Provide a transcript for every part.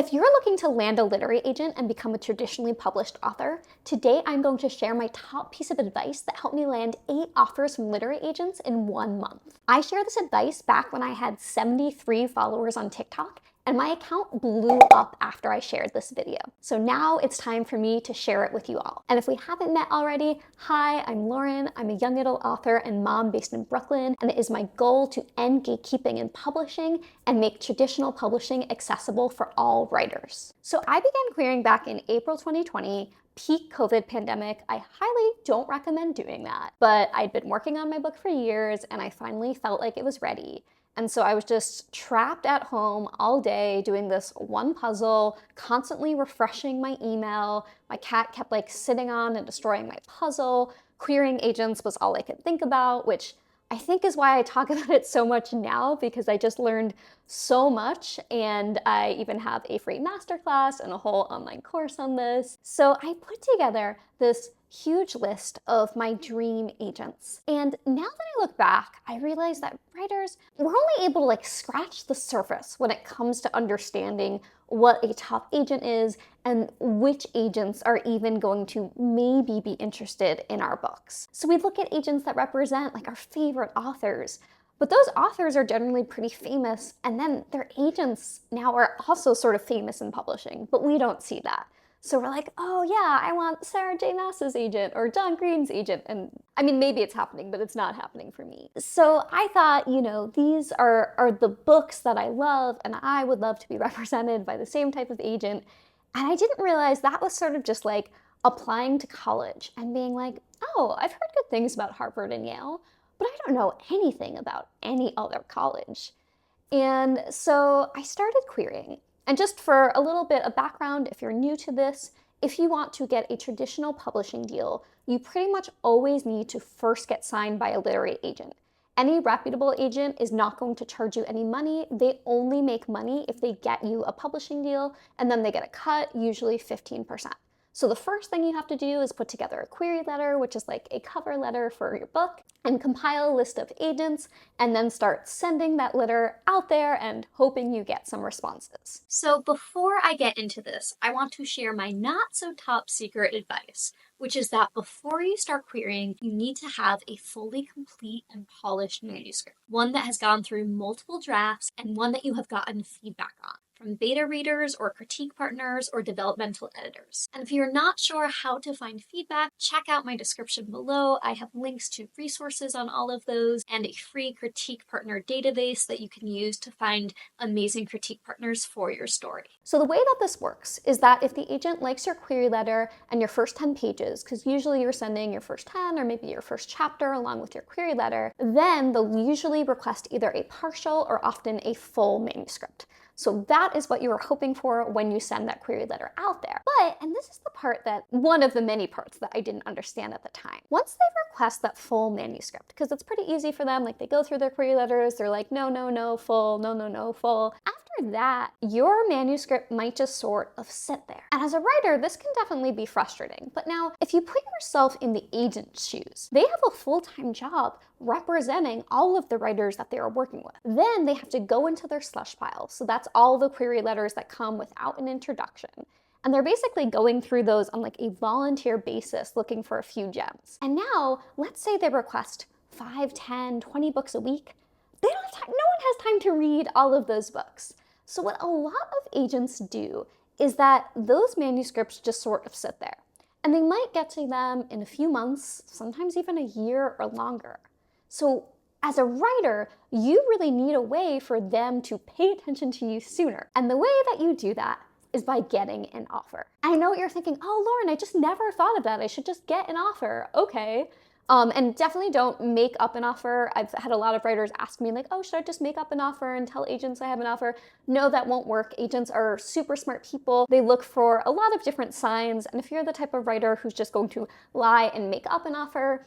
If you're looking to land a literary agent and become a traditionally published author, today I'm going to share my top piece of advice that helped me land 8 offers from literary agents in 1 month. I shared this advice back when I had 73 followers on TikTok, and my account blew up after I shared this video. So now it's time for me to share it with you all. And if we haven't met already, hi, I'm Lauren. I'm a young adult author and mom based in Brooklyn, and it is my goal to end gatekeeping in publishing and make traditional publishing accessible for all writers. So I began querying back in April 2020, peak COVID pandemic. I highly don't recommend doing that, but I'd been working on my book for years and I finally felt like it was ready. And so I was just trapped at home all day doing this one puzzle, constantly refreshing my email. My cat kept sitting on and destroying my puzzle. Querying agents was all I could think about, which I think is why I talk about it so much now, because I just learned so much, and I even have a free masterclass and a whole online course on this. So I put together this huge list of my dream agents. And now that I look back, I realize that writers, we're only able to scratch the surface when it comes to understanding what a top agent is and which agents are even going to maybe be interested in our books. So we look at agents that represent our favorite authors, but those authors are generally pretty famous, and then their agents now are also sort of famous in publishing, but we don't see that. So we're like, oh yeah, I want Sarah J. Maas's agent or John Green's agent. And I mean, maybe it's happening, but it's not happening for me. So I thought, these are the books that I love, and I would love to be represented by the same type of agent. And I didn't realize that was sort of just applying to college and being like, oh, I've heard good things about Harvard and Yale, but I don't know anything about any other college. And so I started querying. And just for a little bit of background, if you're new to this, if you want to get a traditional publishing deal, you pretty much always need to first get signed by a literary agent. Any reputable agent is not going to charge you any money. They only make money if they get you a publishing deal, and then they get a cut, usually 15%. So the first thing you have to do is put together a query letter, which is a cover letter for your book, and compile a list of agents, and then start sending that letter out there and hoping you get some responses. So before I get into this, I want to share my not so top secret advice, which is that before you start querying, you need to have a fully complete and polished manuscript, one that has gone through multiple drafts and one that you have gotten feedback on from beta readers or critique partners or developmental editors. And if you're not sure how to find feedback, check out my description below. I have links to resources on all of those and a free critique partner database that you can use to find amazing critique partners for your story. So the way that this works is that if the agent likes your query letter and your first 10 pages, because usually you're sending your first 10 or maybe your first chapter along with your query letter, then they'll usually request either a partial or often a full manuscript. So that is what you are hoping for when you send that query letter out there. But, and this is the part that, one of the many parts that I didn't understand at the time. Once they request that full manuscript, because it's pretty easy for them, they go through their query letters, they're like, no, no, no, full, no, no, no, full. After that, your manuscript might just sort of sit there. And as a writer, this can definitely be frustrating. But now, if you put yourself in the agent's shoes, they have a full-time job representing all of the writers that they are working with. Then they have to go into their slush pile. So that's all the query letters that come without an introduction. And they're basically going through those on a volunteer basis, looking for a few gems. And now, let's say they request 5, 10, 20 books a week. They don't have time, no one has time to read all of those books. So what a lot of agents do is that those manuscripts just sort of sit there. And they might get to them in a few months, sometimes even a year or longer. So as a writer, you really need a way for them to pay attention to you sooner. And the way that you do that is by getting an offer. I know what you're thinking, oh, Lauren, I just never thought of that. I should just get an offer. Okay. And definitely don't make up an offer. I've had a lot of writers ask me oh, should I just make up an offer and tell agents I have an offer? No, that won't work. Agents are super smart people. They look for a lot of different signs. And if you're the type of writer who's just going to lie and make up an offer,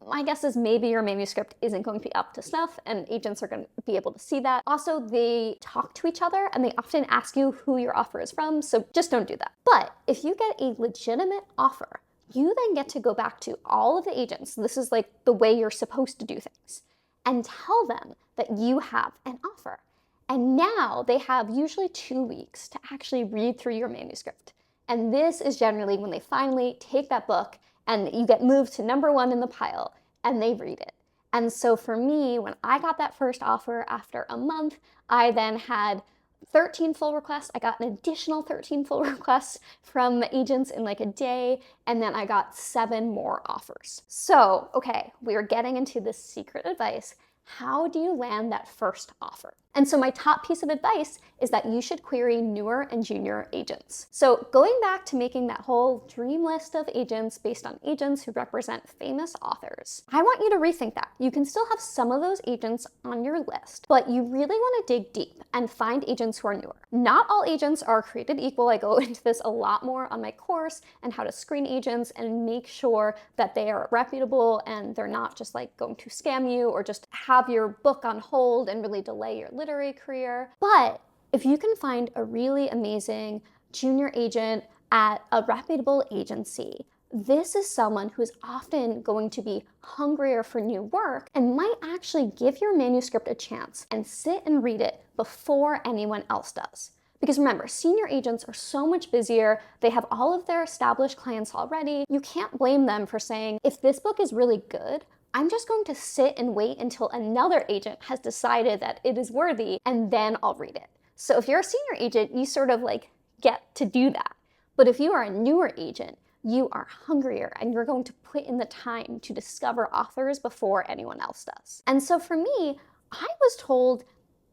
my guess is maybe your manuscript isn't going to be up to snuff, and agents are going to be able to see that. Also, they talk to each other and they often ask you who your offer is from, so just don't do that. But if you get a legitimate offer, you then get to go back to all of the agents, this is the way you're supposed to do things, and tell them that you have an offer. And now they have usually 2 weeks to actually read through your manuscript. And this is generally when they finally take that book and you get moved to number 1 in the pile and they read it. And so for me, when I got that first offer after a month, I then had 13 full requests. I got an additional 13 full requests from agents in like a day, and then I got 7 more offers. So, okay, we are getting into this secret advice. How do you land that first offer? And so my top piece of advice is that you should query newer and junior agents. So going back to making that whole dream list of agents based on agents who represent famous authors, I want you to rethink that. You can still have some of those agents on your list, but you really want to dig deep and find agents who are newer. Not all agents are created equal. I go into this a lot more on my course and how to screen agents and make sure that they are reputable and they're not just like going to scam you or just have your book on hold and really delay your literary career. But if you can find a really amazing junior agent at a reputable agency, this is someone who is often going to be hungrier for new work and might actually give your manuscript a chance and sit and read it before anyone else does. Because remember, senior agents are so much busier. They have all of their established clients already. You can't blame them for saying, if this book is really good, I'm just going to sit and wait until another agent has decided that it is worthy, and then I'll read it. So if you're a senior agent, you sort of like get to do that. But if you are a newer agent, you are hungrier and you're going to put in the time to discover authors before anyone else does. And so for me, I was told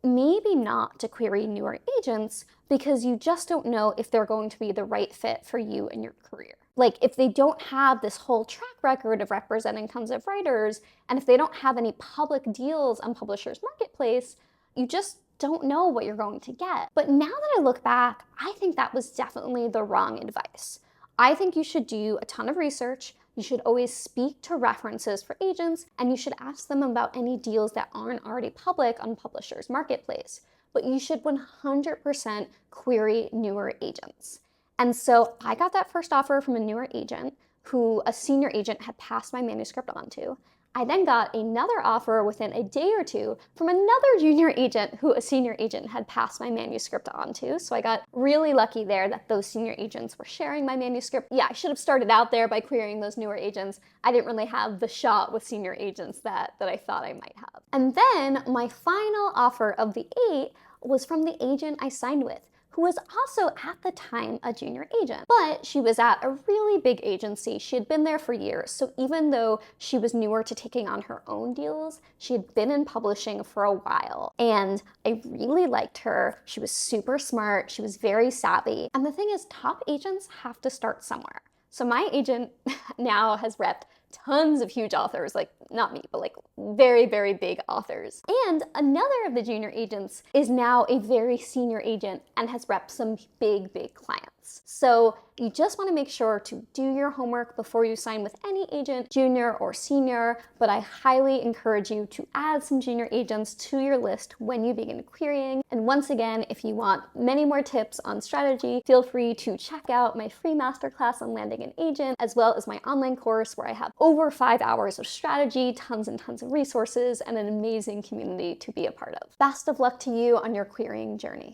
maybe not to query newer agents because you just don't know if they're going to be the right fit for you and your career. Like if they don't have this whole track record of representing tons of writers, and if they don't have any public deals on Publishers Marketplace, you just don't know what you're going to get. But now that I look back, I think that was definitely the wrong advice. I think you should do a ton of research. You should always speak to references for agents, and you should ask them about any deals that aren't already public on Publishers Marketplace. But you should 100% query newer agents. And so I got that first offer from a newer agent who a senior agent had passed my manuscript on to. I then got another offer within a day or two from another junior agent who a senior agent had passed my manuscript on to. So I got really lucky there that those senior agents were sharing my manuscript. Yeah, I should have started out there by querying those newer agents. I didn't really have the shot with senior agents that I thought I might have. And then my final offer of the 8 was from the agent I signed with, who was also at the time a junior agent, but she was at a really big agency. She had been there for years, so even though she was newer to taking on her own deals, she had been in publishing for a while, and I really liked her. She was super smart, she was very savvy, and the thing is, top agents have to start somewhere. So my agent now has repped tons of huge authors, like not me, but like very, very big authors. And another of the junior agents is now a very senior agent and has repped some big, big clients. So you just want to make sure to do your homework before you sign with any agent, junior or senior, but I highly encourage you to add some junior agents to your list when you begin querying. And once again, if you want many more tips on strategy, feel free to check out my free masterclass on landing an agent, as well as my online course where I have over 5 hours of strategy, tons and tons of resources, and an amazing community to be a part of. Best of luck to you on your querying journey.